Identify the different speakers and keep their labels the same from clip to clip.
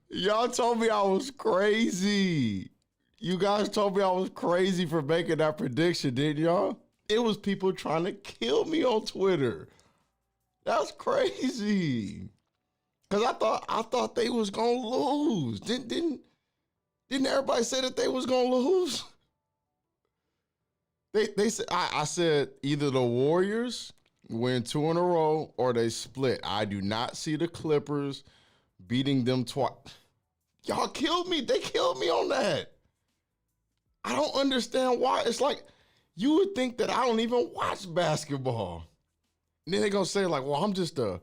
Speaker 1: Y'all told me I was crazy. You guys told me I was crazy for making that prediction, didn't y'all? It was people trying to kill me on Twitter. That's crazy. Cause I thought they was gonna lose. Didn't everybody say that they was gonna lose? They said I said either the Warriors win two in a row or they split. I do not see the Clippers beating them twice. Y'all killed me. They killed me on that. I don't understand why. It's like you would think that I don't even watch basketball. And then they gonna say like, well, I'm just a.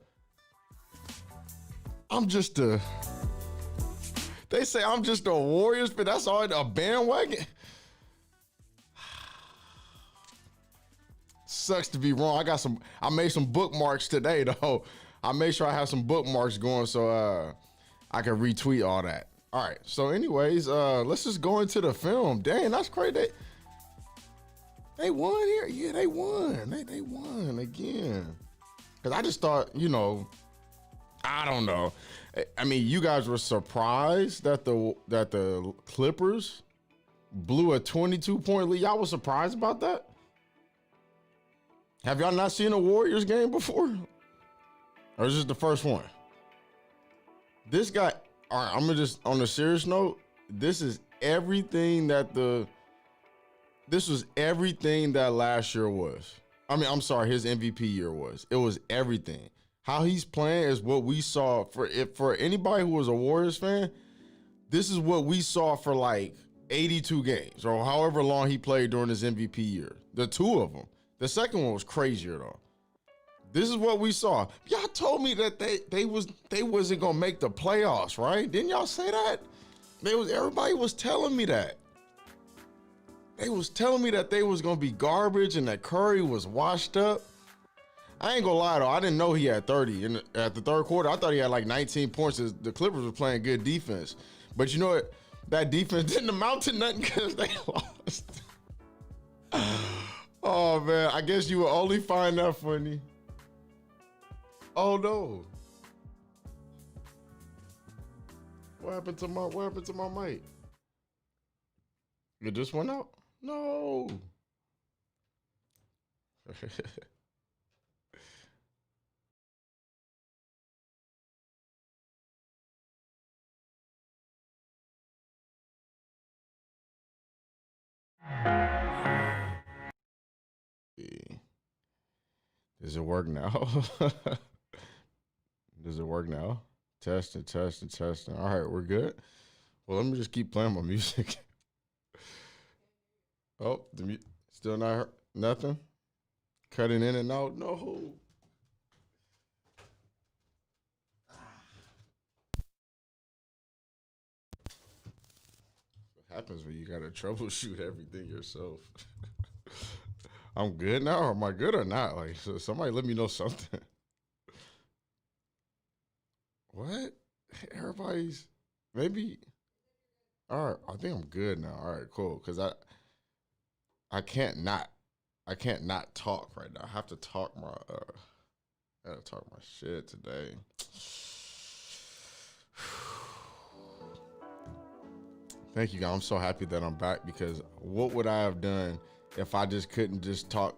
Speaker 1: They say I'm just a Warriors fan. That's all, a bandwagon. Sucks to be wrong. I made some bookmarks today though. I made sure I have some bookmarks going so I can retweet all that. All right. So anyways, let's just go into the film. Dang, that's crazy. They won here. Yeah, they won. They won again. Cause I just thought, I don't know. I mean, you guys were surprised that the Clippers blew a 22-point lead. Y'all was surprised about that? Have y'all not seen a Warriors game before? Or is this the first one? This guy, all right, I'm gonna just, on a serious note, this was everything that last year was. I mean, I'm sorry, his MVP year was. It was everything. How he's playing is what we saw for anybody who was a Warriors fan. This is what we saw for like 82 games or however long he played during his MVP year. The two of them. The second one was crazier though. This is what we saw. Y'all told me that they wasn't gonna make the playoffs, right? Didn't y'all say that? Everybody was telling me that. They was telling me that they was gonna be garbage and that Curry was washed up. I ain't gonna lie though, I didn't know he had 30 at the third quarter. I thought he had like 19 points. The Clippers were playing good defense, but you know what? That defense didn't amount to nothing because they lost. Oh man, I guess you will only find that funny. Oh no. What happened to my mic? It just went out? No. Does it work now? Does it work now? Testing. All right, we're good. Well, let me just keep playing my music. Oh, still not nothing? Cutting in and out? No. What happens when you gotta troubleshoot everything yourself? I'm good now, or am I good or not? Like, so somebody let me know something. What? Everybody's maybe. All right, I think I'm good now. All right, cool. Cause I can't not talk right now. I have to talk my I gotta talk my shit today. Thank you, guys. I'm so happy that I'm back because what would I have done if I just couldn't just talk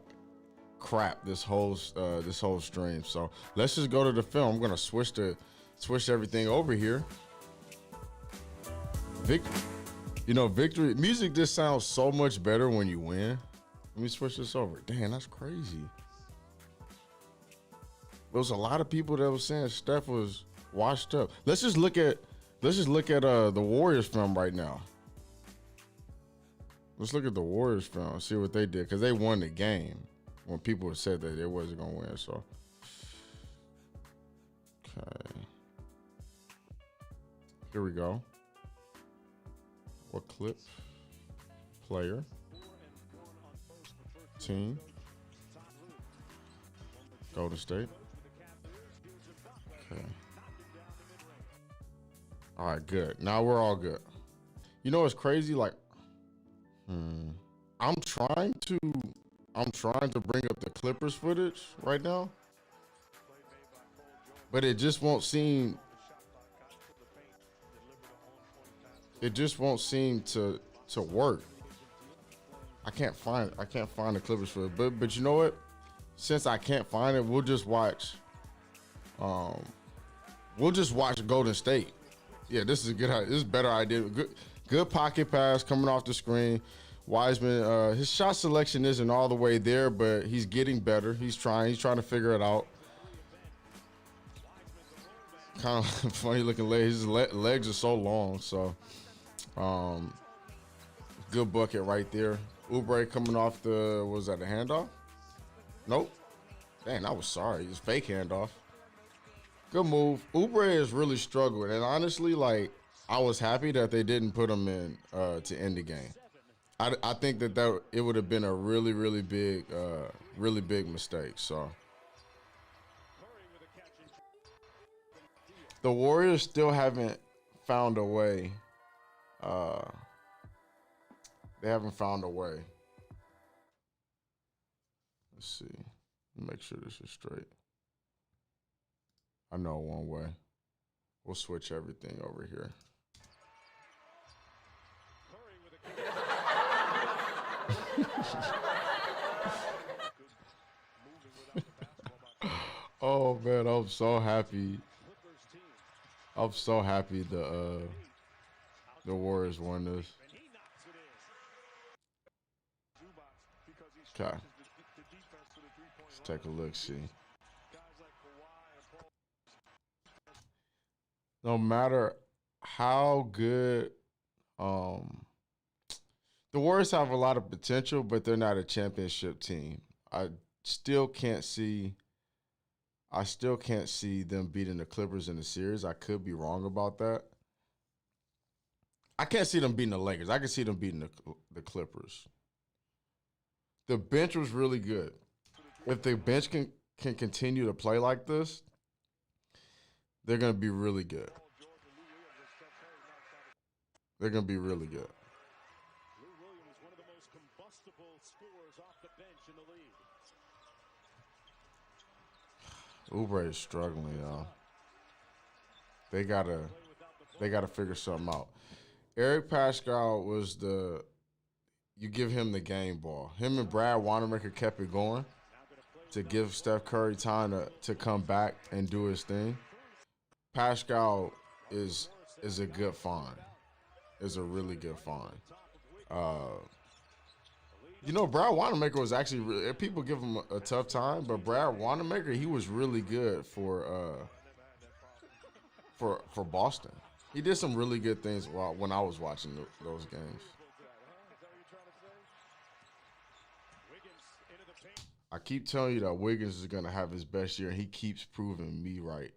Speaker 1: crap this whole stream? So let's just go to the film. I'm gonna switch everything over here. Victory music just sounds so much better when you win. Let me switch this over. Damn, that's crazy. There was a lot of people that was saying Steph was washed up. Let's just look at the Warriors film right now. Let's look at the Warriors film and see what they did because they won the game when people said that they wasn't gonna win. So, okay, here we go. What clip? Player. Team. Golden State. Okay. All right, good. Now we're all good. You know what's crazy? Like, I'm trying to bring up the Clippers footage right now. but it just won't seem. It just won't seem to work. I can't find the Clippers for it. But you know what? Since I can't find it, we'll just watch Golden State. Yeah, this is a good. This is a better idea. Good pocket pass coming off the screen. Wiseman, his shot selection isn't all the way there, but he's getting better. He's trying to figure it out. Kind of funny looking leg. His legs are so long, so good bucket right there. Oubre coming off was that a handoff? Nope. Dang, I was sorry. It's fake handoff. Good move. Oubre is really struggling, and honestly, like, I was happy that they didn't put him in to end the game. I think that it would have been a really big mistake. So the Warriors still haven't found a way. They haven't found a way. Let's see. Make sure this is straight. I know one way. We'll switch everything over here. Oh man, I'm so happy. I'm so happy the Warriors won this. Okay. Let's take a look, see. No matter how good the Warriors have a lot of potential, but they're not a championship team. I still can't see them beating the Clippers in the series. I could be wrong about that. I can't see them beating the Lakers. I can see them beating the Clippers. The bench was really good. If the bench can continue to play like this, they're going to be really good. They're going to be really good. Oubre is struggling, y'all. They gotta figure something out. Eric Pascal was you give him the game ball. Him and Brad Wanamaker kept it going to give Steph Curry time to come back and do his thing. Pascal is a good find. Is a really good find. You know, Brad Wanamaker was actually people give him a tough time, but Brad Wanamaker, he was really good for Boston. He did some really good things when I was watching those games. I keep telling you that Wiggins is gonna have his best year, and he keeps proving me right.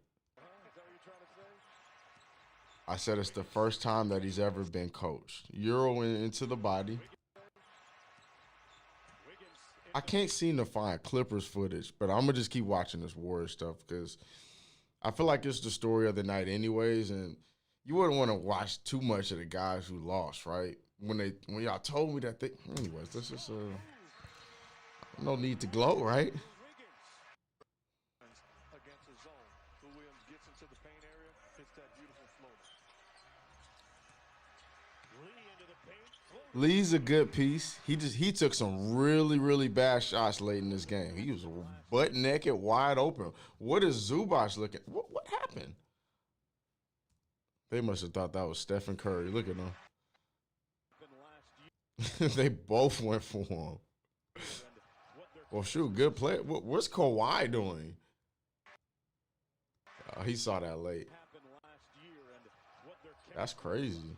Speaker 1: I said it's the first time that he's ever been coached. Euroing into the body. I can't seem to find Clippers footage, but I'm going to just keep watching this Warriors stuff because I feel like it's the story of the night anyways, and you wouldn't want to watch too much of the guys who lost, right? When y'all told me that anyways, this is no need to gloat, right? Lee's a good piece. He took some really bad shots late in this game. He was butt naked, wide open. What is Zubac looking? What happened? They must have thought that was Stephen Curry. Look at them. They both went for him. Well, shoot, good play. What's Kawhi doing? He saw that late. That's crazy.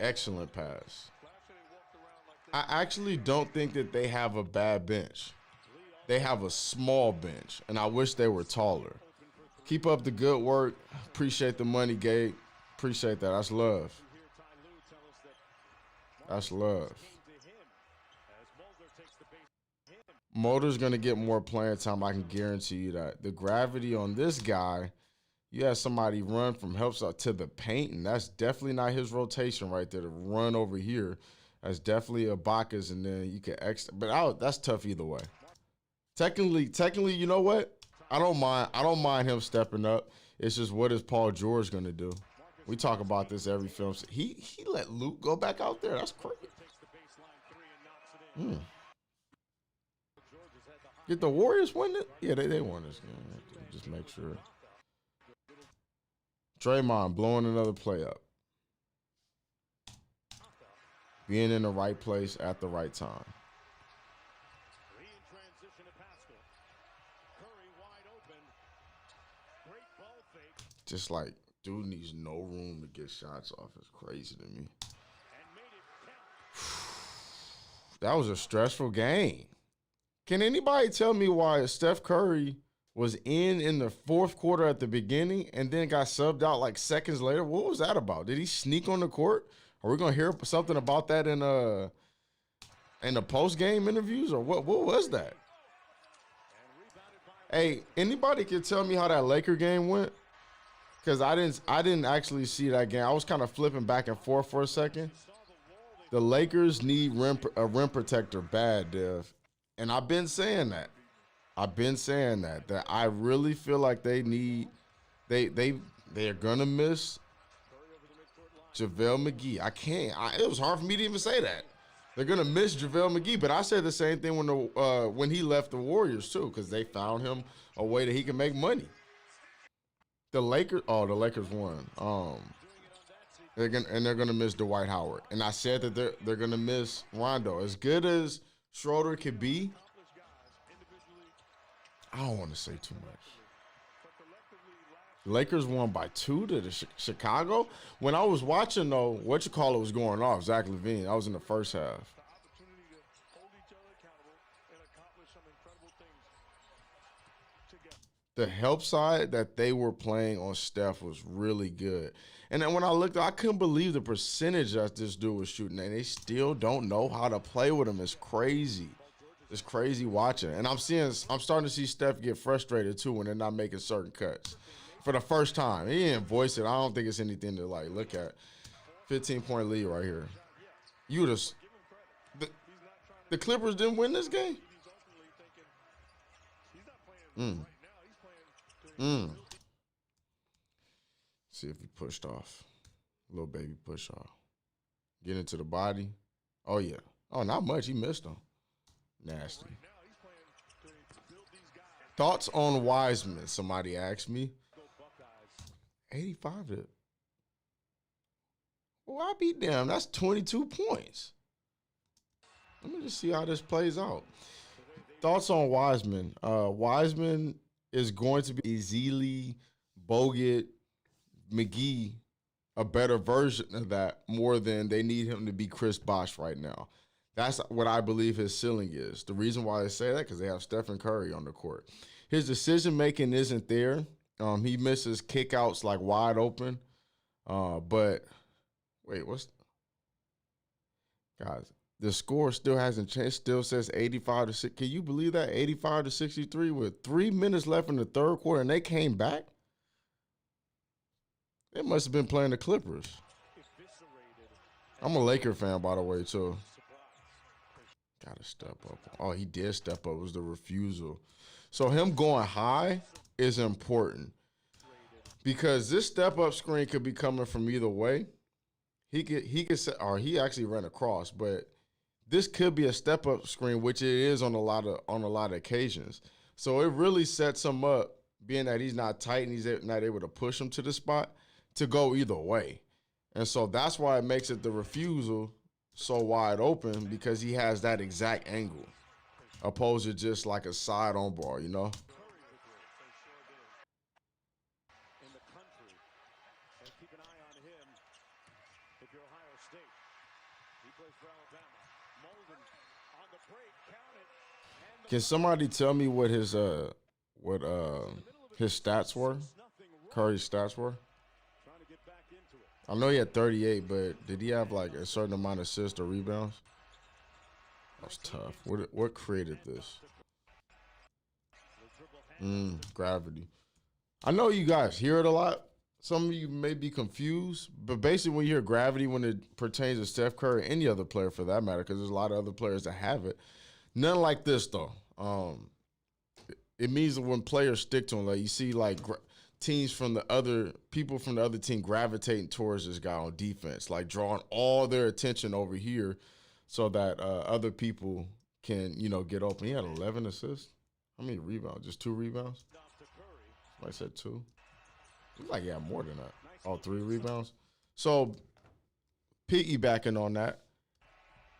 Speaker 1: Excellent pass. I actually don't think that they have a bad bench. They have a small bench, and I wish they were taller. Keep up the good work. Appreciate the money, Gabe. Appreciate that. That's love. That's love. Motor's going to get more playing time. I can guarantee you that. The gravity on this guy, you have somebody run from help side to the paint, and that's definitely not his rotation right there to run over here. That's definitely Ibaka's, and then you can extra. But that's tough either way. Technically, you know what? I don't mind. I don't mind him stepping up. It's just what is Paul George gonna do? We talk about this every film. He let Luke go back out there. That's crazy. Hmm. Did the Warriors win it? Yeah, they won this game. Just make sure. Draymond blowing another play up. Being in the right place at the right time. Just like, dude needs no room to get shots off. It's crazy to me. That was a stressful game. Can anybody tell me why Steph Curry was in the fourth quarter at the beginning and then got subbed out like seconds later? What was that about? Did he sneak on the court? Are we gonna hear something about that in the post-game interviews, or what was that? Hey, anybody can tell me how that Laker game went? Because I didn't actually see that game. I was kind of flipping back and forth for a second. The Lakers need a rim protector bad, Dev. And I've been saying that. That I really feel like they are gonna miss JaVale McGee. It was hard for me to even say that. They're gonna miss JaVale McGee, but I said the same thing when he left the Warriors too, because they found him a way that he can make money. The Lakers won. They're gonna miss Dwight Howard, and I said that they're gonna miss Rondo. As good as Schroeder could be, I don't want to say too much. Lakers won by 2 to Chicago. When I was watching though, was going off. Zach LaVine. I was in the first half. The help side that they were playing on Steph was really good. And then when I looked, I couldn't believe the percentage that this dude was shooting. And they still don't know how to play with him. It's crazy. It's crazy watching. And I'm starting to see Steph get frustrated too when they're not making certain cuts. For the first time. He didn't voice it. I don't think it's anything to like look at. 15-point lead right here. The Clippers didn't win this game? See if he pushed off. Little baby push off. Get into the body. Oh, yeah. Oh, not much. He missed him. Nasty. Thoughts on Wiseman? Somebody asked me. 85 to. Well, I beat them. That's 22 points. Let me just see how this plays out. Thoughts on Wiseman? Wiseman is going to be Ezeli, Bogut, McGee, a better version of that, more than they need him to be Chris Bosh right now. That's what I believe his ceiling is. The reason why I say that, because they have Stephen Curry on the court. His decision-making isn't there. He misses kickouts like wide open. But, wait, guys, the score still hasn't changed. Still says 85 to 6. Can you believe that? 85 to 63 with 3 minutes left in the third quarter, and they came back? They must have been playing the Clippers. I'm a Laker fan, by the way, too. Gotta step up. Oh, he did step up. It was the refusal. So him going high is important because this step-up screen could be coming from either way. He could set, or he actually ran across, but this could be a step-up screen, which it is on a lot of occasions. So it really sets him up, being that he's not tight and he's not able to push him to the spot, to go either way. And so that's why it makes it the refusal so wide open, because he has that exact angle, opposed to just like a side on ball, you know? Can somebody tell me what his stats were? Curry's stats were? I know he had 38, but did he have like a certain amount of assists or rebounds? That's tough. What created this? Gravity. I know you guys hear it a lot. Some of you may be confused, but basically when you hear gravity, when it pertains to Steph Curry, any other player for that matter, because there's a lot of other players that have it. None like this though. It means that when players stick to him, like you see like teams from the other people from the other team gravitating towards this guy on defense, like drawing all their attention over here so that other people can, get open. He had 11 assists. How many rebounds? Just 2 rebounds? I said 2. Looks like he had more than that. Oh, 3 rebounds. So piggybacking on that,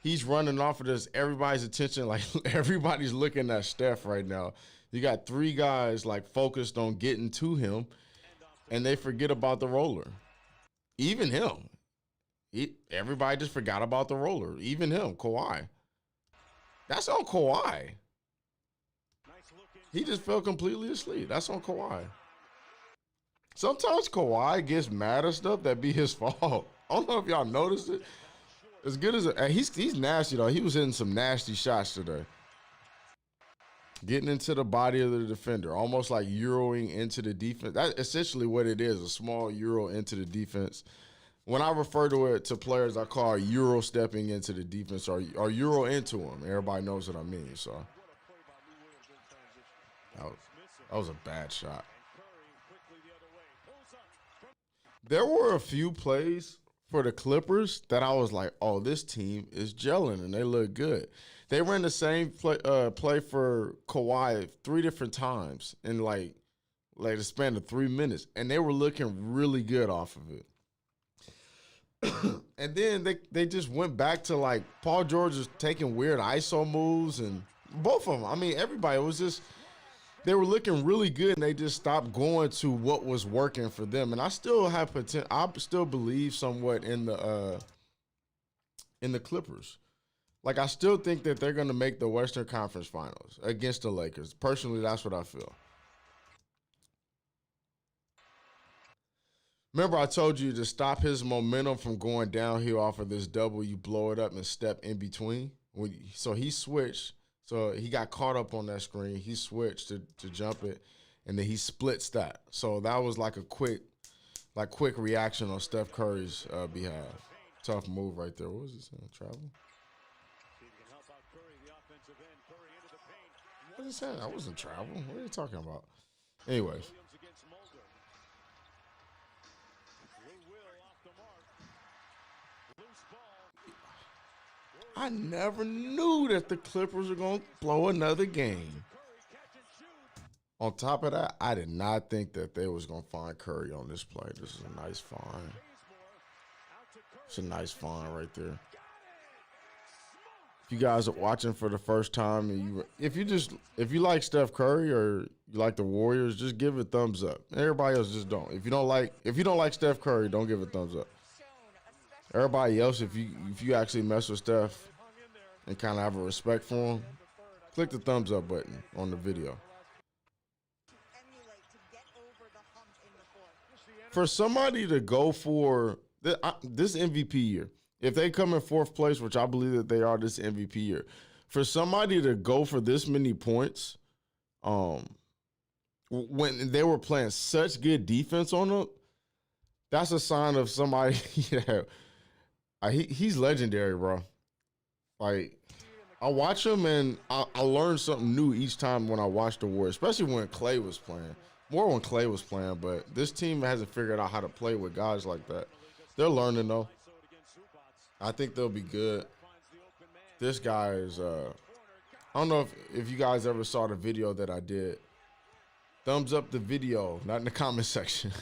Speaker 1: he's running off of this. Everybody's attention, like everybody's looking at Steph right now. You got 3 guys like focused on getting to him, and they forget about the roller. Even him. Everybody just forgot about the roller. Even him, Kawhi. That's on Kawhi. He just fell completely asleep. That's on Kawhi. Sometimes Kawhi gets mad at stuff that be his fault. I don't know if y'all noticed it. As good as he's nasty though. He was hitting some nasty shots today. Getting into the body of the defender, almost like euroing into the defense. That's essentially what it is, a small euro into the defense. When I refer to it to players, I call it euro stepping into the defense or euro into them. Everybody knows what I mean. So that was a bad shot. There were a few plays for the Clippers that I was like, oh, this team is gelling and they look good. They ran the same play for Kawhi 3 different times in like the span of 3 minutes, and they were looking really good off of it. And then they just went back to like Paul George was taking weird ISO moves, and both of them. I mean, everybody was just they were looking really good, and they just stopped going to what was working for them. And I still have potential. I still believe somewhat in the Clippers. Like, I still think that they're going to make the Western Conference Finals against the Lakers. Personally, that's what I feel. Remember, I told you to stop his momentum from going downhill off of this double. You blow it up and step in between. So he switched. So he got caught up on that screen. He switched to jump it, and then he splits that. So that was like a quick reaction on Steph Curry's behalf. Tough move right there. What was he saying? Travel? What was he saying? I wasn't travel. What are you talking about? Anyways. I never knew that the Clippers were going to blow another game. On top of that, I did not think that they was going to find Curry on this play. This is a nice find. It's a nice find right there. If you guys are watching for the first time, and if you like Steph Curry or you like the Warriors, just give it a thumbs up. Everybody else just don't. If you don't like Steph Curry, don't give it a thumbs up. Everybody else, if you actually mess with Steph and kind of have a respect for him, click the thumbs up button on the video. For somebody to go for this MVP year, if they come in 4th place, which I believe that they are this MVP year, for somebody to go for this many points, when they were playing such good defense on them, that's a sign of somebody. He's legendary, bro. Like, I watch him and I learn something new each time when I watch the Warriors, especially when Clay was playing. More when Clay was playing, but this team hasn't figured out how to play with guys like that. They're learning, though. I think they'll be good. This guy is, I don't know if you guys ever saw the video that I did. Thumbs up the video, not in the comment section.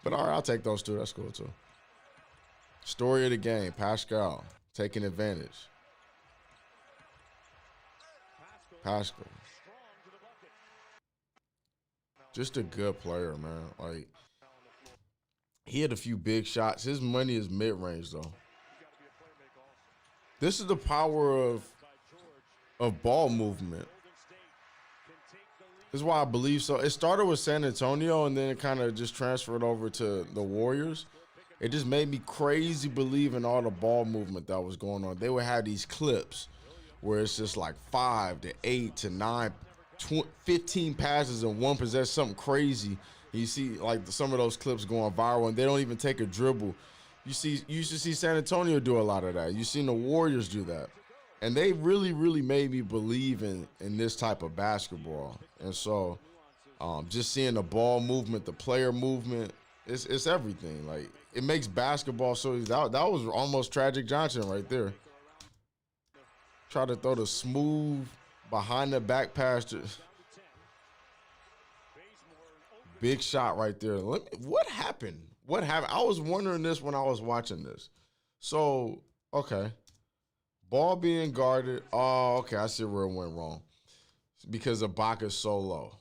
Speaker 1: But all right, I'll take those 2. That's cool, too. Story of the game, Pascal taking advantage. Pascal. Just a good player, man. Like, he had a few big shots. His money is mid-range, though. This is the power of ball movement. This is why I believe so. It started with San Antonio, and then it kind of just transferred over to the Warriors. It just made me crazy believe in all the ball movement that was going on. They would have these clips where it's just like 5 to 8 to 9, 15 passes in one possession, something crazy. And you see like some of those clips going viral, and they don't even take a dribble. You used to see San Antonio do a lot of that. You've seen the Warriors do that. And they really, really made me believe in this type of basketball. And so just seeing the ball movement, the player movement, it's everything. Like it makes basketball so easy. That was almost Tragic Johnson right there. Try to throw the smooth behind the back pass. Big shot right there. What happened? What happened? I was wondering this when I was watching this. So, okay. Ball being guarded. Oh, okay. I see where it went wrong. It's because Ibaka's so low.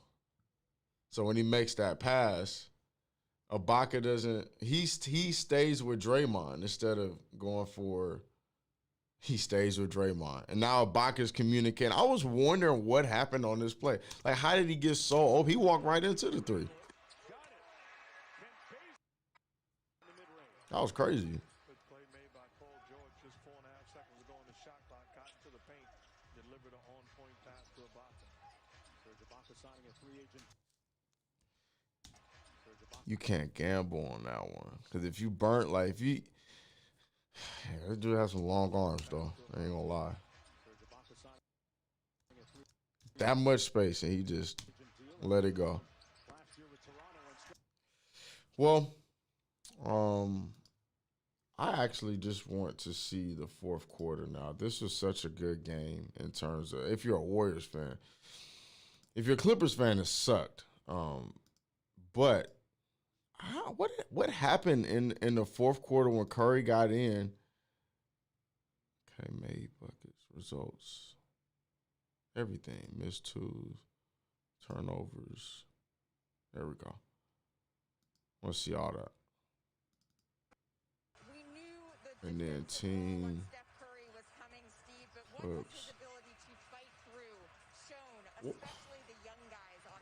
Speaker 1: So when he makes that pass, Ibaka doesn't. He stays with Draymond instead of going for. He stays with Draymond. And now Ibaka's communicating. I was wondering what happened on this play. Like, how did he get so old? He walked right into the three. That was crazy.
Speaker 2: Good play made by Paul George just 4.5 seconds ago in the shot clock. Got into the paint, delivered an on-point pass to Ibaka. Serge Ibaka signing a free agent.
Speaker 1: You can't gamble on that one. Because if you burnt, like, if you... Yeah, this dude has some long arms, though. I ain't gonna lie. That much space, and he just let it go. Well, I actually just want to see the fourth quarter now. This was such a good game in terms of, if you're a Warriors fan. If you're a Clippers fan, it sucked. But what happened in the fourth quarter when Curry got in? Okay, made buckets, results, everything. Missed twos, turnovers. There we go. Let's see all that. And then team. Oops.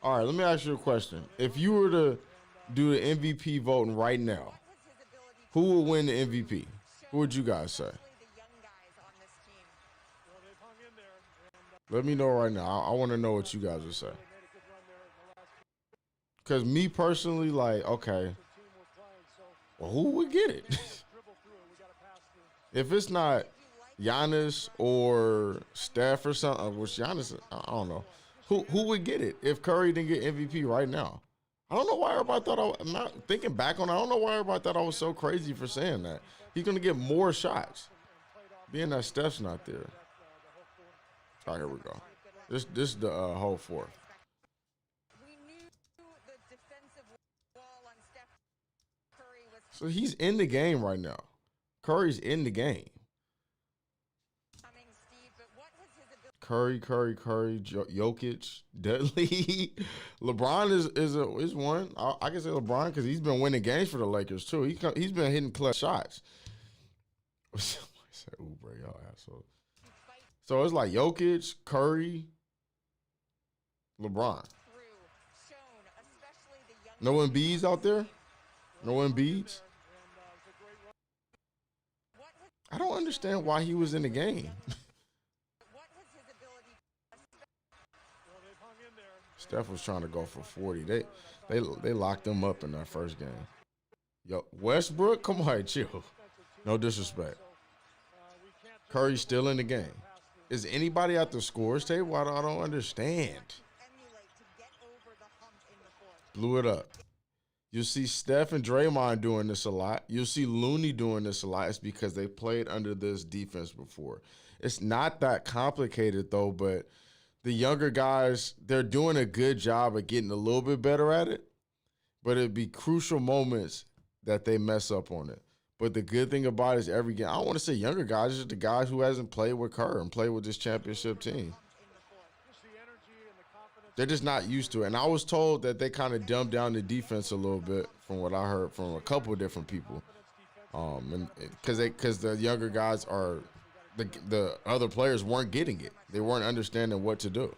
Speaker 1: All right, let me ask you a question. If you were to do the MVP voting right now, who would win the MVP? Who would you guys say? Let me know right now. I want to know what you guys would say. Because me personally, like, okay, well, who would get it? If it's not Giannis or Steph or something, which Giannis, I don't know. Who would get it if Curry didn't get MVP right now? I don't know why everybody thought I'm not thinking back on it. I don't know why everybody thought I was so crazy for saying that. He's going to get more shots, being that Steph's not there. All right, here we go. This is the whole fourth. So he's in the game right now. Curry's in the game. Curry, Jokic, Dudley. LeBron is one. I can say LeBron because he's been winning games for the Lakers too. He's been hitting clutch shots. Somebody said Oubre, y'all assholes. So it's like Jokic, Curry, LeBron. No Embiid's out there? No Embiid's? I don't understand why he was in the game. Steph was trying to go for 40. They locked him up in that first game. Yo, Westbrook, come on, chill. No disrespect. Curry's still in the game. Is anybody at the scores table? I don't understand. Blew it up. You'll see Steph and Draymond doing this a lot. You'll see Looney doing this a lot. It's because they played under this defense before. It's not that complicated, though, but the younger guys, they're doing a good job of getting a little bit better at it, but it'd be crucial moments that they mess up on it. But the good thing about it is every game, I don't want to say younger guys, just the guys who hasn't played with Kerr and played with this championship team. They're just not used to it. And I was told that they kind of dumbed down the defense a little bit from what I heard from a couple of different people. And because the younger guys are, the other players weren't getting it. They weren't understanding what to do.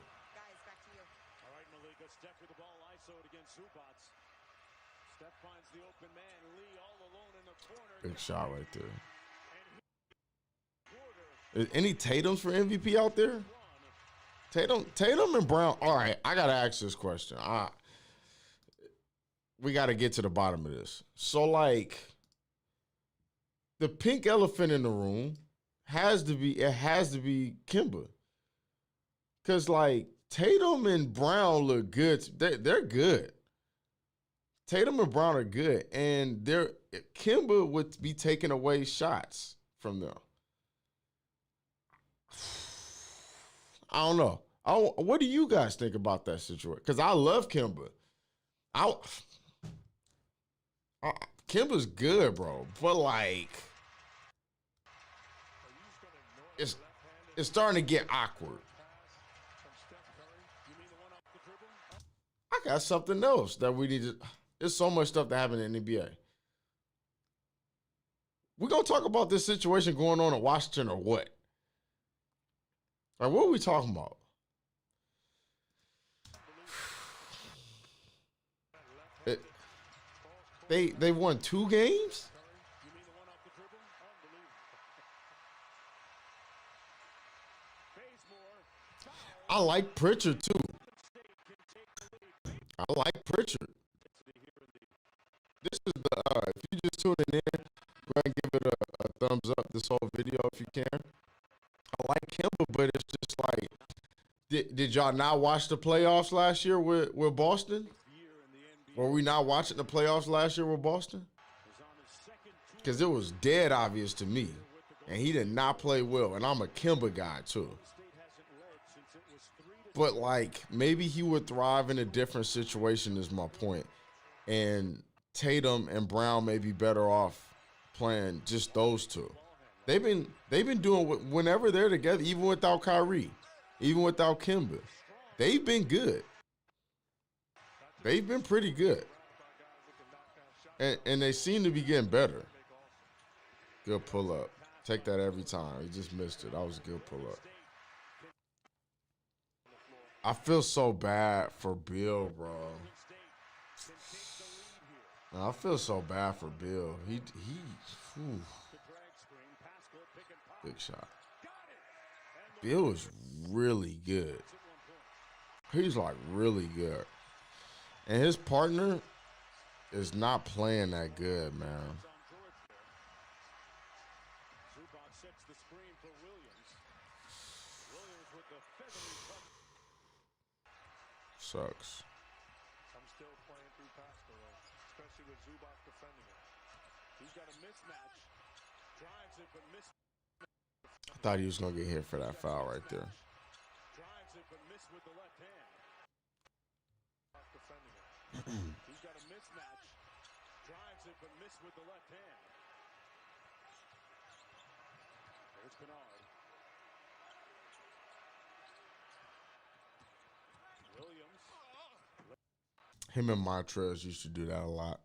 Speaker 1: Big shot right there. Is any Tatums for MVP out there? Tatum and Brown. All right, I got to ask this question. We got to get to the bottom of this. So, like, the pink elephant in the room it has to be Kimba. Cause like Tatum and Brown look good. They're good. Tatum and Brown are good, and Kimba would be taking away shots from them. I don't know. What do you guys think about that situation? Because I love Kimba. Kimba's good, bro, but like, it's starting to get awkward. I got something else that we need to. There's so much stuff that happened in the NBA. We're gonna talk about this situation going on in Washington or what? Like, what are we talking about? They won 2 games? I like Pritchard too. I like Pritchard. This is the if you just tuning in, go ahead and give it a thumbs up. This whole video if you can. I like Kimba, but it's just like, did y'all not watch the playoffs last year with Boston? Were we not watching the playoffs last year with Boston? Because it was dead obvious to me, and he did not play well. And I'm a Kimba guy too. But like, maybe he would thrive in a different situation is my point. And Tatum and Brown may be better off playing just those two. They've been doing whenever they're together, even without Kyrie, even without Kimba. They've been good. They've been pretty good. And they seem to be getting better. Good pull up. Take that every time. He just missed it. That was a good pull up. I feel so bad for Bill, bro. I feel so bad for Bill. Whew. Big shot. Bill is really good. He's like really good. And his partner is not playing that good, man. Sucks.
Speaker 2: I'm still playing through Pascal, especially with Zubac defending him. He's got a mismatch. Drives it, but missed.
Speaker 1: I thought he was going to get hit for that foul right there.
Speaker 2: Drives it, but missed with the left hand. Defending him. He's got a mismatch. Drives it, but missed with the left hand. There's Bernard. Williams.
Speaker 1: Him and Montrez used to do that a lot.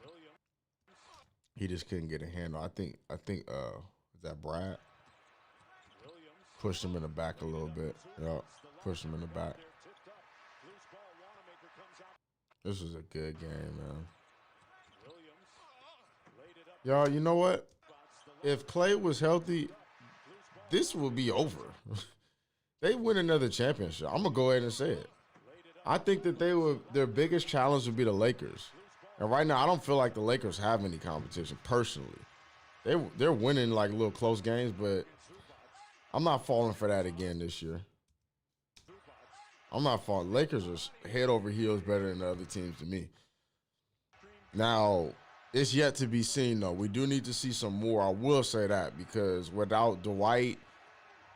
Speaker 2: Williams.
Speaker 1: He just couldn't get a handle. I think is that Brad?
Speaker 2: Williams.
Speaker 1: Pushed him in the back a little bit. Yep. Pushed him in the back.
Speaker 2: Loose ball. Wanamaker comes out.
Speaker 1: This was a good game, man.
Speaker 2: Williams. Laid it up.
Speaker 1: Y'all, you know what? If Clay was healthy, this would be over. They win another championship. I'm gonna go ahead and say it. I think that their biggest challenge would be the Lakers. And right now, I don't feel like the Lakers have any competition personally. They're winning like little close games, but I'm not falling for that again this year. I'm not falling. Lakers are head over heels better than the other teams to me. Now, it's yet to be seen, though. We do need to see some more. I will say that, because without Dwight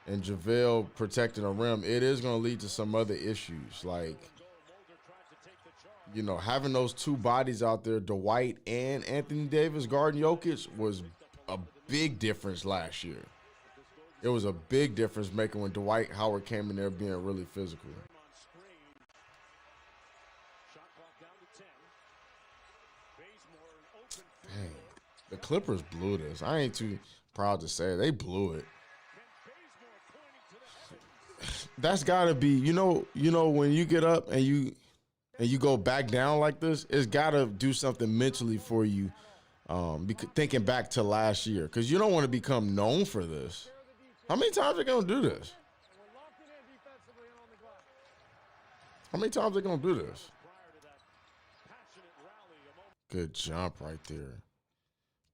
Speaker 1: and JaVale protecting the rim, it is going to lead to some other issues. Like, you know, having those two bodies out there, Dwight and Anthony Davis guarding Jokic, was a big difference last year. It was a big difference making when Dwight Howard came in there being really physical. Dang, the Clippers blew this. I ain't too proud to say it. They blew it. That's gotta be, you know, when you get up and you go back down like this, it's gotta do something mentally for you. Thinking back to last year, because you don't want to become known for this. How many times are they gonna do this? How many times are they gonna do this? Good jump right there.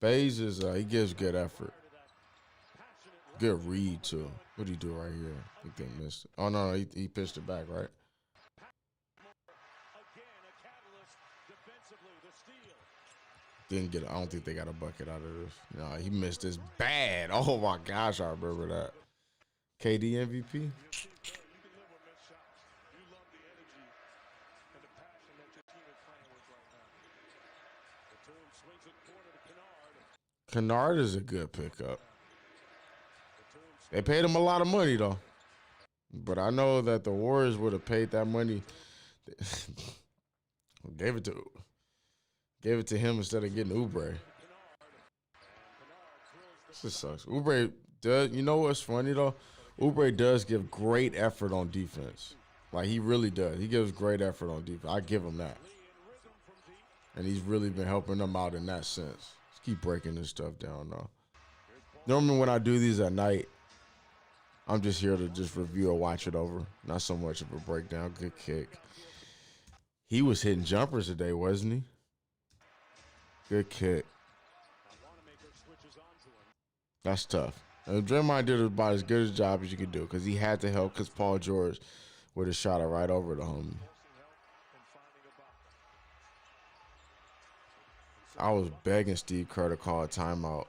Speaker 1: Baze is he gives good effort. Good read too. What did he do right here? I think they missed it. Oh no, he pitched it back, right? Didn't get it. I don't think they got a bucket out of this. No, he missed this bad. Oh my gosh, I remember that. KD MVP. Kennard is a good pickup. They paid him a lot of money though, but I know that the Warriors would have paid that money. Gave it to him instead of getting Oubre. This just sucks. Oubre does. You know what's funny though? Oubre does give great effort on defense. Like he really does. He gives great effort on defense. I give him that. And he's really been helping them out in that sense. Let's keep breaking this stuff down though. Normally when I do these at night, I'm just here to just review or watch it over. Not so much of a breakdown. Good kick. He was hitting jumpers today, wasn't he? Good kick. That's tough. And Draymond did about as good a job as you could do because he had to help because Paul George would have shot it right over the homie. I was begging Steve Kerr to call a timeout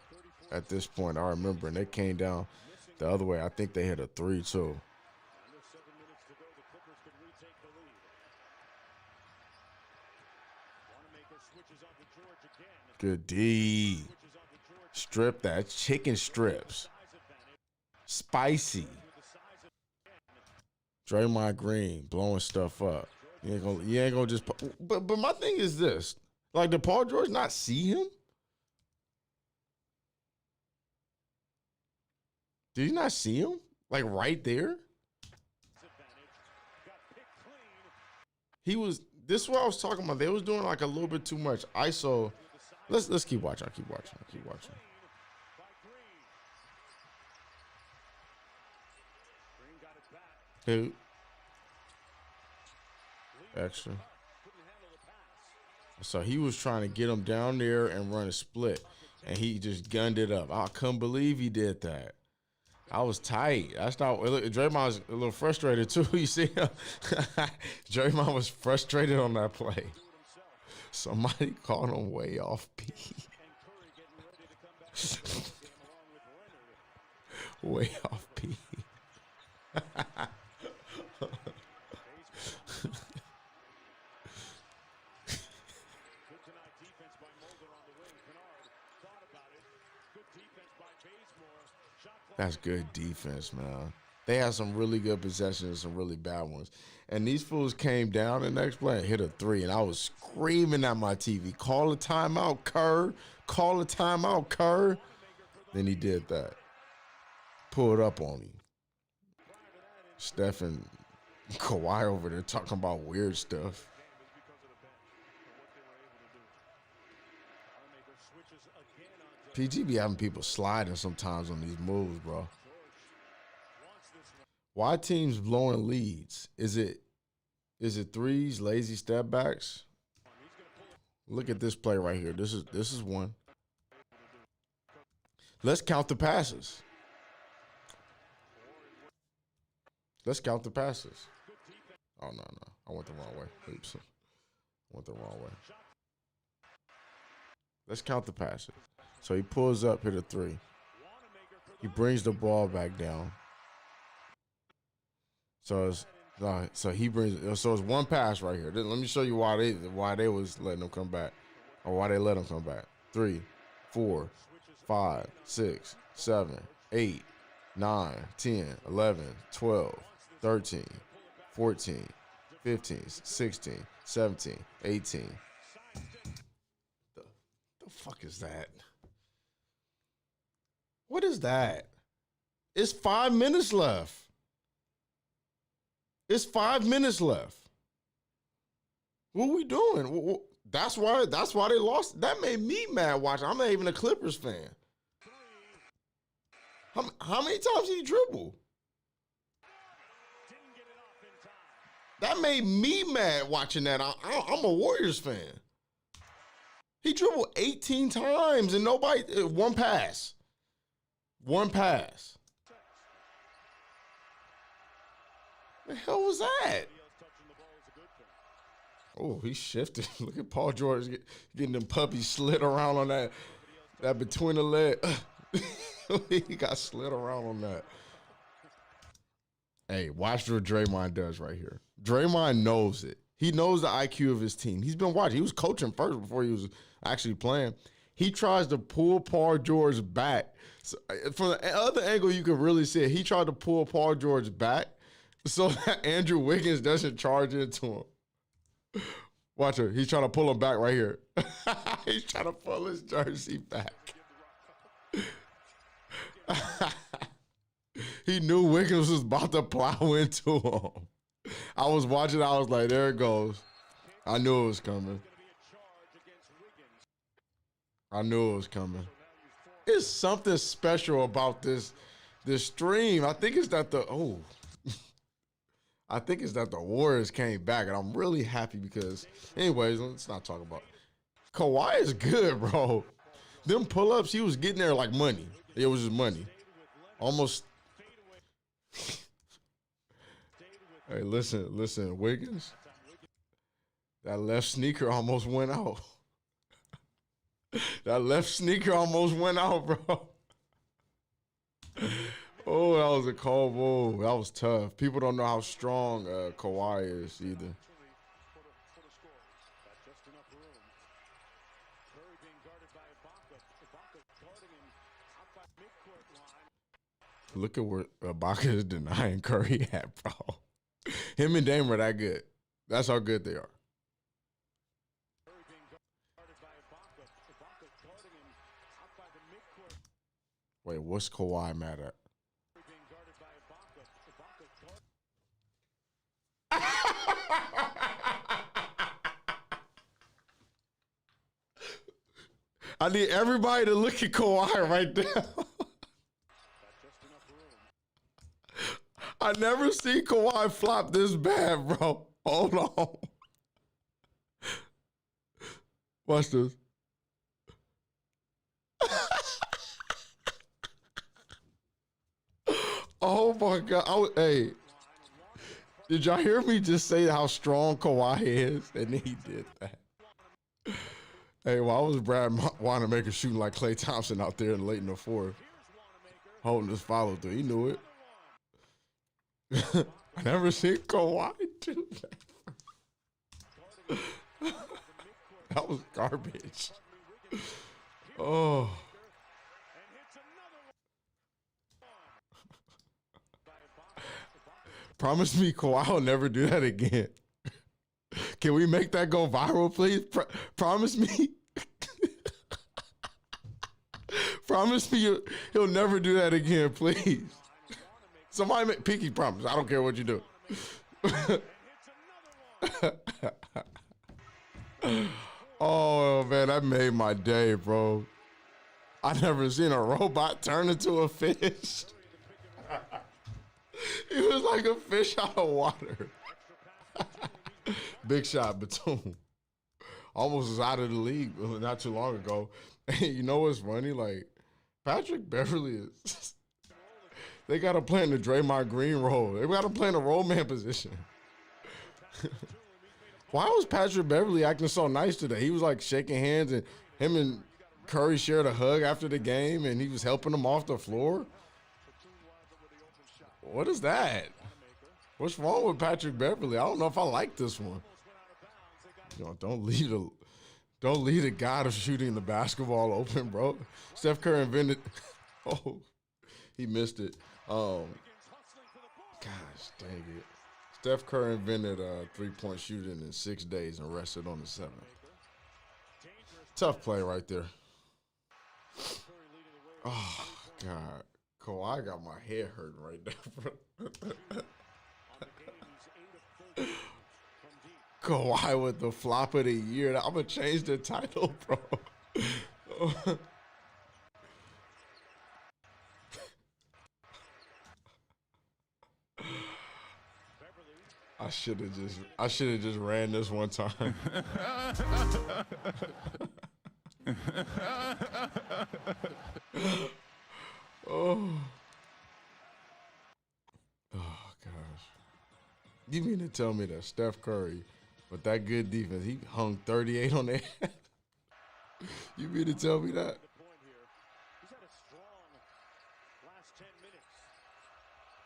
Speaker 1: at this point. I remember, and they came down the other way. I think they hit a 3 too. Good D. Strip that. Chicken strips. Spicy. Draymond Green blowing stuff up. You ain't gonna just. But my thing is this: like, did Paul George not see him? Did he not see him? Like right there? He was. This is what I was talking about. They was doing like a little bit too much ISO. Let's keep watching. Keep watching. Who? Extra. So he was trying to get him down there and run a split, and he just gunned it up. I couldn't believe he did that. I was tight. That's not. Draymond was a little frustrated too. You see him? Draymond was frustrated on that play. Somebody called him way off P. Way off P. That's good defense, man. They had some really good possessions and some really bad ones. And these fools came down the next play and hit a 3, and I was screaming at my TV, call a timeout, Kerr. Call a timeout, Kerr. Then he did that. Pulled up on me. Steph and Kawhi over there talking about weird stuff. PG be having people sliding sometimes on these moves, bro. Why teams blowing leads? Is it threes, lazy step backs? Look at this play right here. This is one. Let's count the passes. Let's count the passes. Oh no. I went the wrong way. Oops. I went the wrong way. Let's count the passes. So he pulls up, hit a 3. He brings the ball back down. So it's one pass right here. Let me show you why they was letting him come back, or why they let him come back. 3, 4, 5, 6, 7, 8, 9, 10, 11, 12, 13, 14, 15, 16, 17, 18. The fuck is that? What is that? It's 5 minutes left. It's 5 minutes left. What are we doing? That's why they lost. That made me mad watching. I'm not even a Clippers fan. How many times did he dribble? That made me mad watching that. I'm a Warriors fan. He dribbled 18 times and nobody, one pass. One pass. The hell was that? Oh, he shifted. Look at Paul George getting them puppies slid around on that between the leg. He got slid around on that. Hey, watch what Draymond does right here. Draymond knows it. He knows the IQ of his team. He's been watching. He was coaching first before he was actually playing. He tries to pull Paul George back. So, from the other angle, you can really see it. He tried to pull Paul George back so that Andrew Wiggins doesn't charge into him. Watch her. He's trying to pull him back right here. He's trying to pull his jersey back. He knew Wiggins was about to plow into him. I was watching. I was like, there it goes. I knew it was coming. I knew it was coming. It's something special about this stream. I think it's that I think it's that the Warriors came back, and I'm really happy because, anyways, let's not talk about it. Kawhi is good, bro. Them pull-ups, he was getting there like money. It was just money. Almost. Hey, listen, Wiggins. That left sneaker almost went out. That left sneaker almost went out, bro. Oh, that was a cold move. That was tough. People don't know how strong Kawhi is either. Look at where Ibaka is denying Curry at, bro. Him and Dame are that good. That's how good they are. Wait, what's Kawhi mad at? I need everybody to look at Kawhi right now. I never seen Kawhi flop this bad, bro. Hold on. Watch this. Oh my God. Hey, did y'all hear me just say how strong Kawhi is? And he did that. Hey, why was Brad Wanamaker shooting like Klay Thompson out there late in the fourth? Holding this follow through. He knew it. I never seen Kawhi do that. That was garbage. Oh. Promise me Kawhi will never do that again. Can we make that go viral, please? Promise me. Promise me he'll never do that again, please. Somebody make Pinky promise. I don't care what you do. Oh, man, that made my day, bro. I never seen a robot turn into a fish. He was like a fish out of water. Big shot, Batum. Almost was out of the league not too long ago. You know what's funny? Like, Patrick Beverly is... They got to play in the Draymond Green role. They got to play in the role man position. Why was Patrick Beverly acting so nice today? He was like shaking hands, and him and Curry shared a hug after the game, and he was helping him off the floor. What is that? What's wrong with Patrick Beverly? I don't know if I like this one. You know, don't lead a god of shooting the basketball open, bro. Steph Curry invented. Oh, he missed it. Gosh, dang it. Steph Curry invented three-point shooting in 6 days and rested on the 7th. Tough play right there. Oh, God. Kawhi got my head hurting right now, bro. Kawhi with the flop of the year. I'm going to change the title, bro. I should have just ran this one time. Oh. Oh, gosh. You mean to tell me that Steph Curry, with that good defense, he hung 38 on that? You mean to tell me that?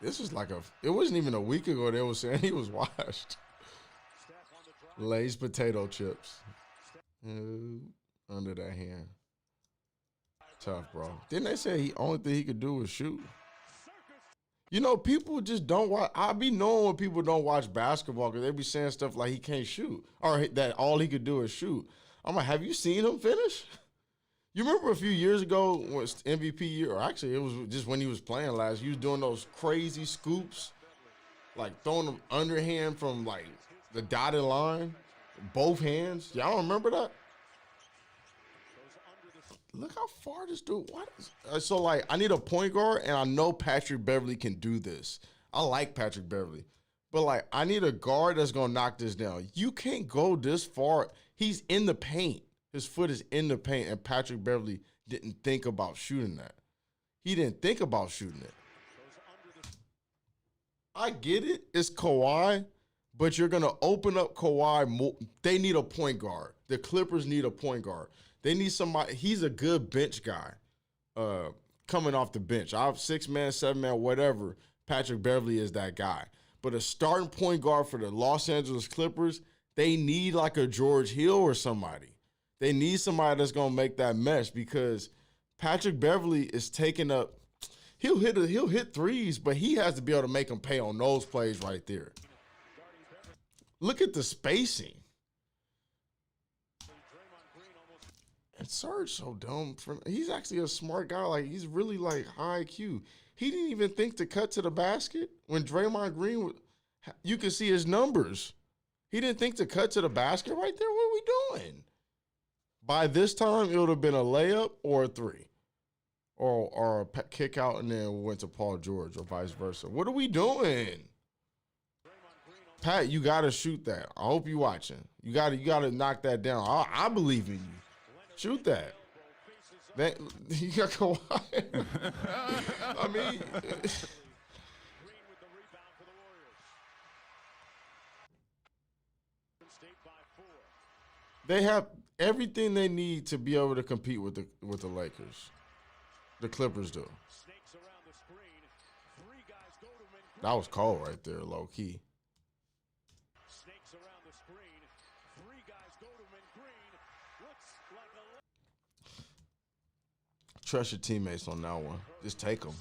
Speaker 1: This was like it wasn't even a week ago they were saying he was washed. Lay's potato chips. Under that hand. Tough, bro. Didn't they say the only thing he could do was shoot? You know, people just don't watch. I be knowing when people don't watch basketball because they be saying stuff like he can't shoot or that all he could do is shoot. I'm like, have you seen him finish? You remember a few years ago when it's MVP year, or actually it was just when he was playing last, he was doing those crazy scoops, like throwing them underhand from like the dotted line, both hands. Y'all remember that? Look how far this dude. What is so like? I need a point guard, and I know Patrick Beverly can do this. I like Patrick Beverly, but like I need a guard that's gonna knock this down. You can't go this far. He's in the paint. His foot is in the paint, and Patrick Beverly didn't think about shooting that. He didn't think about shooting it. I get it. It's Kawhi, but you're gonna open up Kawhi more. They need a point guard. The Clippers need a point guard. They need somebody. He's a good bench guy coming off the bench. I have 6-man, 7-man, whatever. Patrick Beverly is that guy. But a starting point guard for the Los Angeles Clippers, they need like a George Hill or somebody. They need somebody that's going to make that mesh because Patrick Beverly is taking up. He'll hit threes, but he has to be able to make them pay on those plays right there. Look at the spacing. And Serge so dumb. He's actually a smart guy. Like he's really like high IQ. He didn't even think to cut to the basket when Draymond Green. You can see his numbers. He didn't think to cut to the basket right there. What are we doing? By this time, it would have been a layup or a three, or a kick out, and then went to Paul George or vice versa. What are we doing? Pat, you gotta shoot that. I hope you're watching. You gotta knock that down. I believe in you. Shoot that. You got Kawhi. I mean, they have everything they need to be able to compete with the Lakers. The Clippers do. That was cold right there, low key. Trust your teammates on that one. Just take them.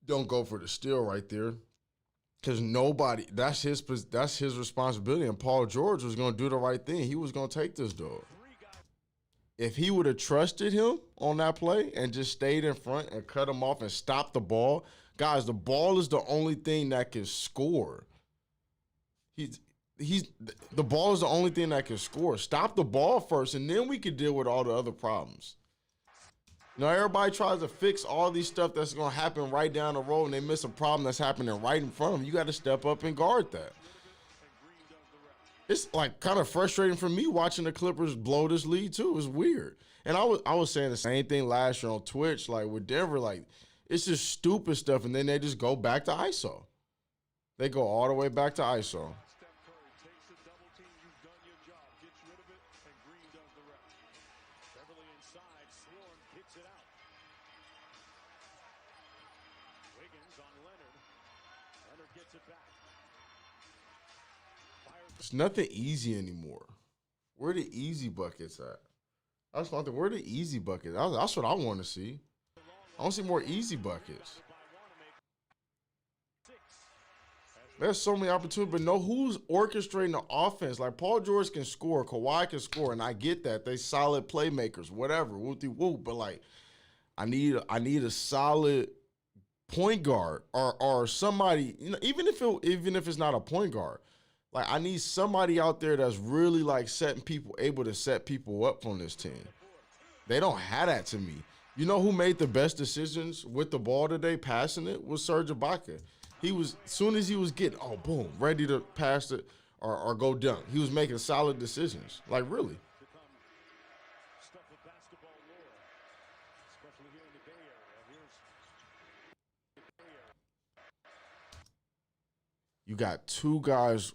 Speaker 1: Don't go for the steal right there. Because nobody, that's his responsibility. And Paul George was going to do the right thing. He was going to take this dog. If he would have trusted him on that play and just stayed in front and cut him off and stopped the ball, guys, the ball is the only thing that can score. The ball is the only thing that can score. Stop the ball first, and then we can deal with all the other problems. You know, everybody tries to fix all these stuff that's going to happen right down the road, and they miss a problem that's happening right in front of them. You got to step up and guard that. It's like kind of frustrating for me watching the Clippers blow this lead too. It's weird. And I was saying the same thing last year on Twitch, like with Denver, like it's just stupid stuff, and then they just go back to ISO. They go all the way back to ISO. It's nothing easy anymore. Where are the easy buckets at? That's one thing. Where are the easy buckets? That's what I want to see. I want to see more easy buckets. There's so many opportunities, but know who's orchestrating the offense. Like Paul George can score, Kawhi can score, and I get that. They solid playmakers, whatever, whoop-de-whoop. But like, I need a solid point guard or somebody. You know, even if it's not a point guard. Like, I need somebody out there that's really, like, able to set people up on this team. They don't have that to me. You know who made the best decisions with the ball today, passing it, was Serge Ibaka. As soon as he was getting, boom, ready to pass it or go dunk, he was making solid decisions. Like, really. You got two guys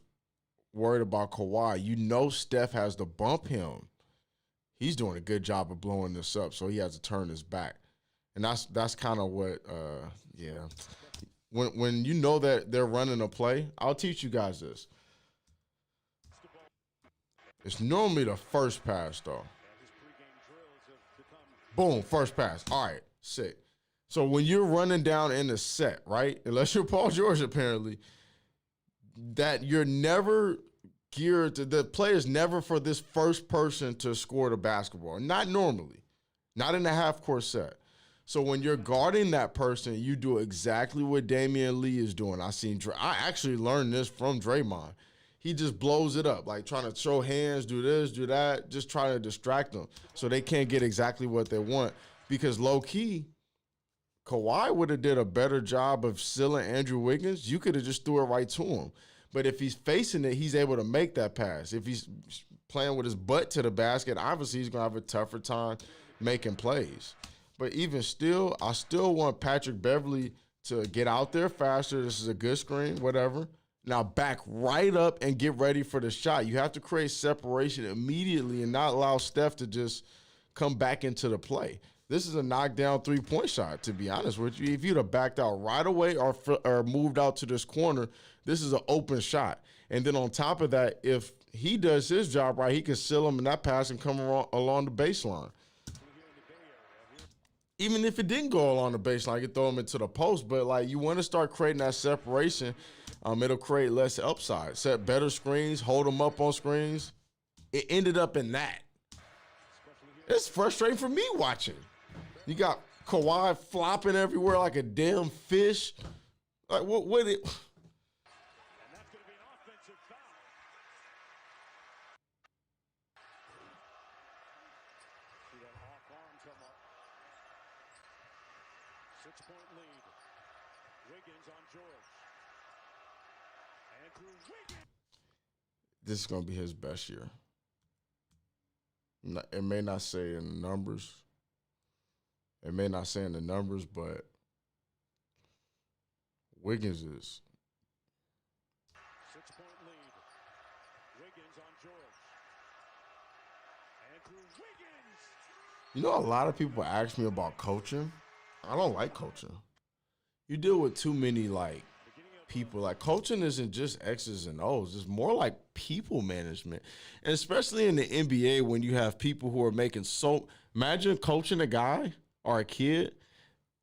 Speaker 1: worried about Kawhi. You know Steph has to bump him. He's doing a good job of blowing this up, so he has to turn his back. And that's kind of what, yeah. When you know that they're running a play, I'll teach you guys this. It's normally the first pass, though. Boom, first pass. All right, sick. So when you're running down in the set, right, unless you're Paul George apparently, that you're never geared to, the play is never for this first person to score the basketball. Not normally. Not in a half-court set. So when you're guarding that person, you do exactly what Damian Lee is doing. I actually learned this from Draymond. He just blows it up, like trying to show hands, do this, do that, just trying to distract them so they can't get exactly what they want. Because low-key, Kawhi would have did a better job of sealing Andrew Wiggins. You could have just threw it right to him. But if he's facing it, he's able to make that pass. If he's playing with his butt to the basket, obviously he's going to have a tougher time making plays. But even still, I still want Patrick Beverley to get out there faster. This is a good screen, whatever. Now back right up and get ready for the shot. You have to create separation immediately and not allow Steph to just come back into the play. This is a knockdown three-point shot, to be honest with you. If you'd have backed out right away or moved out to this corner, this is an open shot. And then on top of that, if he does his job right, he can seal him in that pass and come along the baseline. Even if it didn't go along the baseline, you could throw him into the post. But, like, you want to start creating that separation. It'll create less upside. Set better screens, hold them up on screens. It ended up in that. It's frustrating for me watching. You got Kawhi flopping everywhere like a damn fish. Like, what it...
Speaker 2: And that's going to be an offensive foul. See that off arm come up. 6-point lead. Wiggins on George. Andrew Wiggins.
Speaker 1: This is going to be his best year. It may not say in the numbers. It may not say in the numbers, but Wiggins is.
Speaker 2: 6-point lead. Wiggins on George. Andrew Wiggins.
Speaker 1: You know, a lot of people ask me about coaching. I don't like coaching. You deal with too many, like, people. Like, coaching isn't just X's and O's. It's more like people management. And especially in the NBA when you have people who are making so – imagine coaching a guy or a kid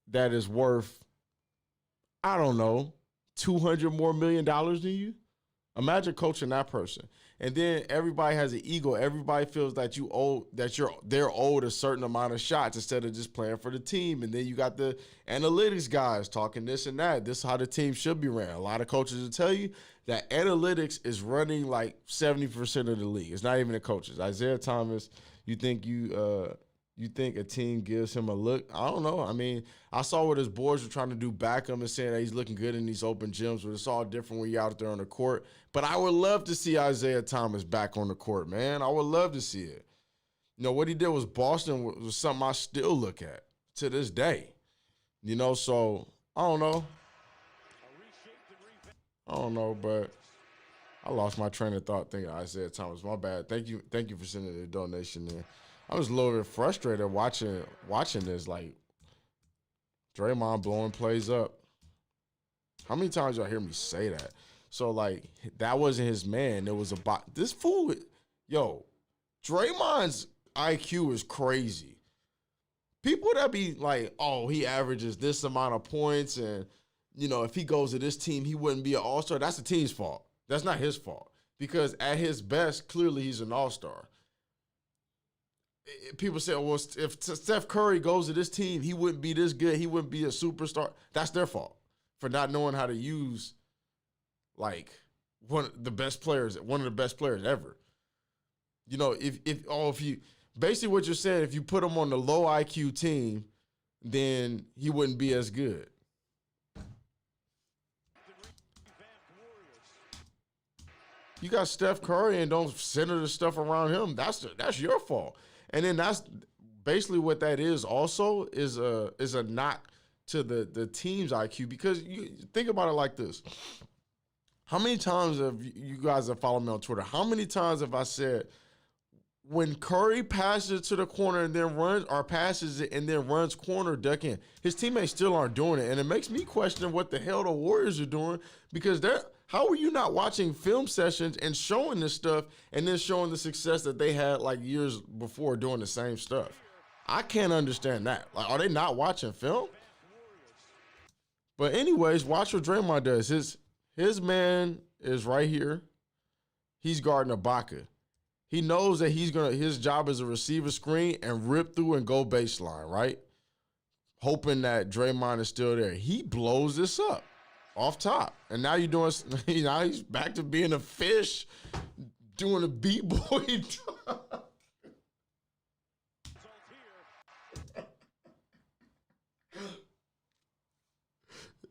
Speaker 1: that is worth, I don't know, $200 more million than you. Imagine coaching that person. And then everybody has an ego. Everybody feels that they're owed a certain amount of shots instead of just playing for the team. And then you got the analytics guys talking this and that. This is how the team should be ran. A lot of coaches will tell you that analytics is running like 70% of the league. It's not even the coaches. Isaiah Thomas, you think a team gives him a look? I don't know. I mean, I saw what his boys were trying to do back him and saying that he's looking good in these open gyms, but it's all different when you're out there on the court. But I would love to see Isaiah Thomas back on the court, man. I would love to see it. You know, what he did with Boston was something I still look at to this day. You know, so I don't know. But I lost my train of thought thinking Isaiah Thomas. My bad. Thank you for sending the donation in. I was a little bit frustrated watching this, like Draymond blowing plays up. How many times y'all hear me say that? So, like, that wasn't his man. It was about this fool. Yo, Draymond's IQ is crazy. People that be like, oh, he averages this amount of points, and, you know, if he goes to this team, he wouldn't be an all-star. That's the team's fault. That's not his fault. Because at his best, clearly he's an all-star. People say, well, if Steph Curry goes to this team, he wouldn't be this good. He wouldn't be a superstar. That's their fault for not knowing how to use, like, one of the best players ever. You know, if you basically what you're saying, if you put him on the low IQ team, then he wouldn't be as good. You got Steph Curry and don't center the stuff around him. That's your fault. And then that's basically what that is also is a knock to the team's IQ, because you think about it like this. How many times have you guys that follow me on Twitter? How many times have I said when Curry passes to the corner and then runs or passes it and then runs corner ducking, his teammates still aren't doing it, and it makes me question what the hell the Warriors are doing because they're. How are you not watching film sessions and showing this stuff and then showing the success that they had like years before doing the same stuff? I can't understand that. Like, are they not watching film? But anyways, watch what Draymond does. His man is right here. He's guarding Ibaka. He knows that his job is a receiver screen and rip through and go baseline, right? Hoping that Draymond is still there. He blows this up off top. And now now he's back to being a fish, doing a B-boy.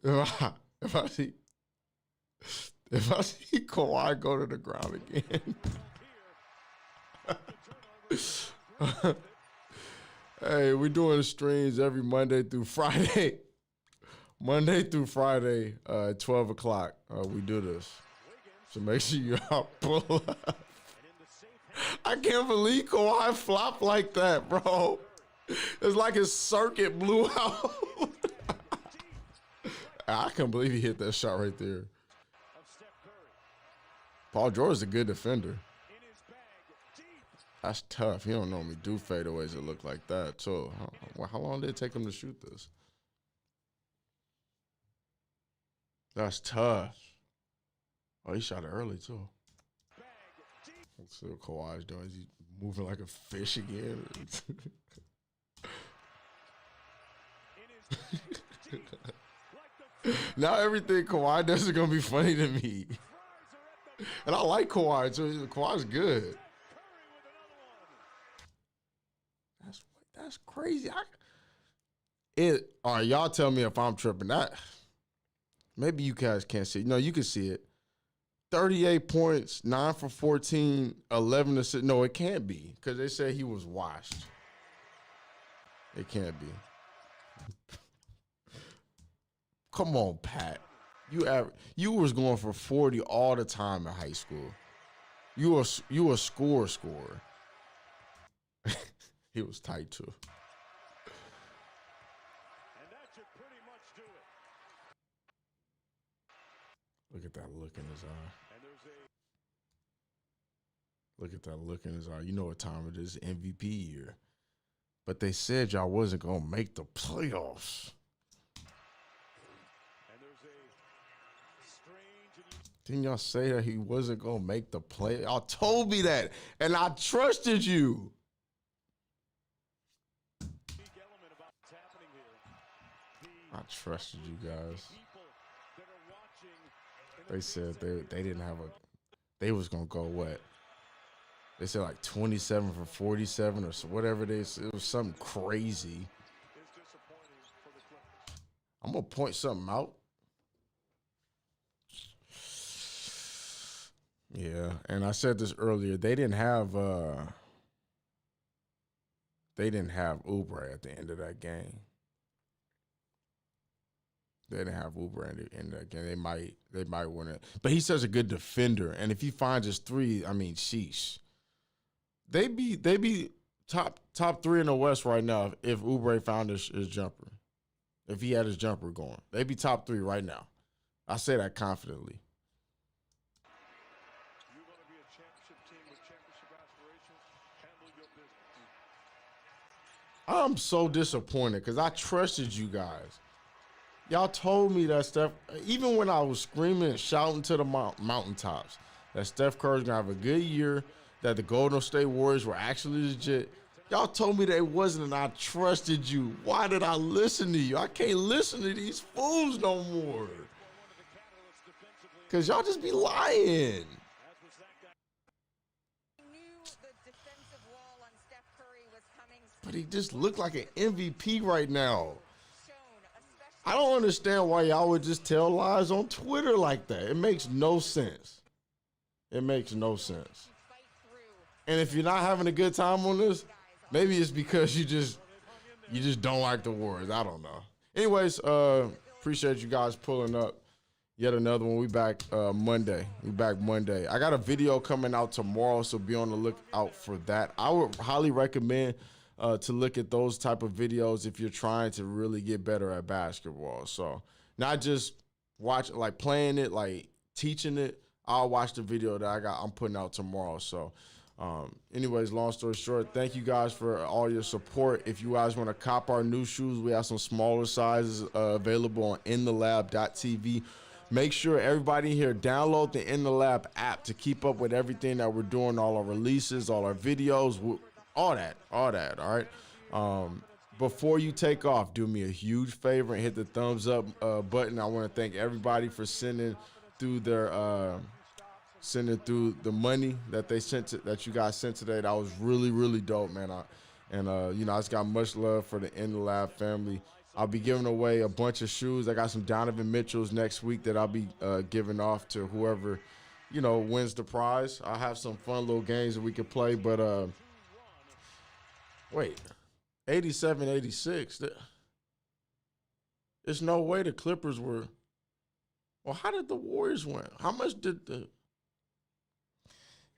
Speaker 1: If I see Kawhi go to the ground again. Hey, we're doing streams every Monday through Friday. Monday through Friday, 12 o'clock. We do this. So make sure y'all pull up. I can't believe Kawhi flopped like that, bro. It's like his circuit blew out. I can't believe he hit that shot right there. Paul George is a good defender. That's tough. He don't normally do fadeaways that look like that, too. How long did it take him to shoot this? That's tough. Oh, he shot it early, too. Let's see what Kawhi's doing. Is he moving like a fish again? Now everything Kawhi does is going to be funny to me. And I like Kawhi, too. Kawhi's good. That's crazy. All right, y'all tell me if I'm tripping. Maybe you guys can't see it. No, you can see it. 38 points, 9 for 14, 11 assists. No, it can't be because they said he was washed. It can't be. Come on, Pat. You was going for 40 all the time in high school. You a scorer. He was tight too.
Speaker 2: And that should pretty much do it.
Speaker 1: Look at that look in his eye.
Speaker 2: And there's
Speaker 1: Look at that look in his eye. You know what time it is, MVP year. But they said y'all wasn't going to make the playoffs.
Speaker 2: and there's a strange and
Speaker 1: Didn't y'all say that he wasn't going to make the play? Y'all told me that, and I trusted you.
Speaker 2: unique element about what's happening here.
Speaker 1: I trusted you guys.
Speaker 2: People that are watching.
Speaker 1: They said they didn't have they was going to go what? They said like 27 for 47 or whatever they said. It was something crazy.
Speaker 2: Is disappointing for the Clippers.
Speaker 1: I'm going to point something out. Yeah, and I said this earlier. They didn't have Oubre at the end of that game. They didn't have Oubre at the end of that game. They might win it. But he's such a good defender, and if he finds his three, I mean, sheesh. They be top three in the West right now if Oubre found his jumper. If he had his jumper going. They'd be top three right now. I say that confidently.
Speaker 2: You want to be a championship team with championship aspirations? Handle your business.
Speaker 1: I'm so disappointed because I trusted you guys. Y'all told me that Steph, even when I was screaming and shouting to the mountaintops, that Steph Curry's going to have a good year, that the Golden State Warriors were actually legit. Y'all told me they wasn't, and I trusted you. Why did I listen to you? I can't listen to these fools no more. Because y'all just be lying.
Speaker 3: Knew the defensive wall on Steph Curry was coming.
Speaker 1: But he just looked like an MVP right now.
Speaker 3: Shown, especially
Speaker 1: I don't understand why y'all would just tell lies on Twitter like that. It makes no sense. It makes no sense.
Speaker 3: fight through.
Speaker 1: And if you're not having a good time on this, maybe it's because you just don't like the Warriors. I don't know. Anyways, appreciate you guys pulling up. Yet another one. We back Monday. We back Monday. I got a video coming out tomorrow, so be on the lookout for that. I would highly recommend to look at those type of videos if you're trying to really get better at basketball. So not just watch like playing it, like teaching it. I'll watch the video that I'm putting out tomorrow. So anyways, long story short, thank you guys for all your support. If you guys want to cop our new shoes, we have some smaller sizes available on inthelab.tv. Make sure everybody here download the In the Lab app to keep up with everything that we're doing, all our releases, all our videos, all that, all right? Before you take off, do me a huge favor and hit the thumbs up button. I want to thank everybody for sending through the money that they sent that you guys sent today. That was really, really dope, man. I just got much love for the In the Lab family. I'll be giving away a bunch of shoes. I got some Donovan Mitchells next week that I'll be giving off to whoever, wins the prize. I'll have some fun little games that we can play. But wait, 87, 86. There's no way the Clippers were. Well, how did the Warriors win? How much did the.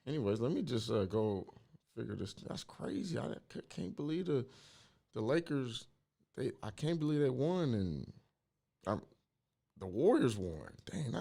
Speaker 1: Anyways, let me just go figure this. That's crazy. I can't believe the Lakers. I can't believe they won, and the Warriors won. Dang,